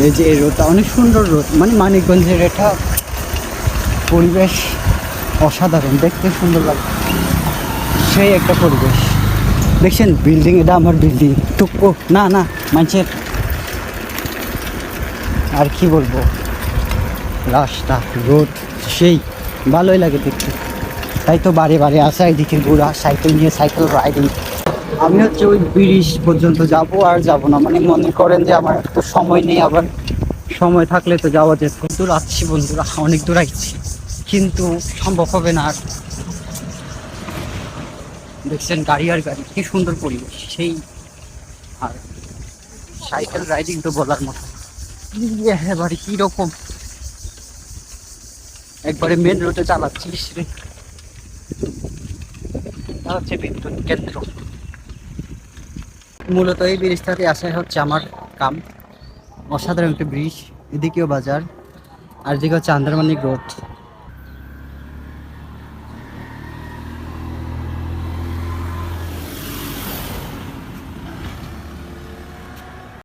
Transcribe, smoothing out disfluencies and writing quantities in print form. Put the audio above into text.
এই যে এই রোডটা অনেক সুন্দর রোড, মানে মানিকগঞ্জের এটা পরিবেশ অসাধারণ, দেখতে সুন্দর লাগে, সেই একটা পরিবেশ। দেখছেন বিল্ডিং, এটা আমার বিল্ডিং টুকু না না মানুষের। আর কি বলবো, রাস্তা রোড সেই ভালোই লাগে দেখতে। তাই তো বারে বারে আসা এদিকে ঘোরা, সাইকেল নিয়ে সাইকেল রাইডিং। আমি হচ্ছে ওই ব্রিজ পর্যন্ত যাব আর যাব না, মানে মনে করেন যে আমার তো সময় নেই, আবার সময় থাকলে তো যাওয়া যেত। দূর আসছি বন্ধুরা, অনেক দূর আসছি, কিন্তু সম্ভব হবে না আর। দেখছেন গাড়ি আর গাড়ি, কি সুন্দর পরিবেশ সেই। আর সাইকেল রাইডিং তো বলার মতো, এবারে কিরকম একবারে মেন রোডে চালাচ্ছিস রে। এটা হচ্ছে বিদ্যুৎ কেন্দ্র। মূলত এই ব্রিজটাতে আসাই হচ্ছে আমার কাম। অসাধারণ একটা ব্রিজ, এদিকেও বাজার, আর এদিকে হচ্ছে আন্দারমানিক রোড।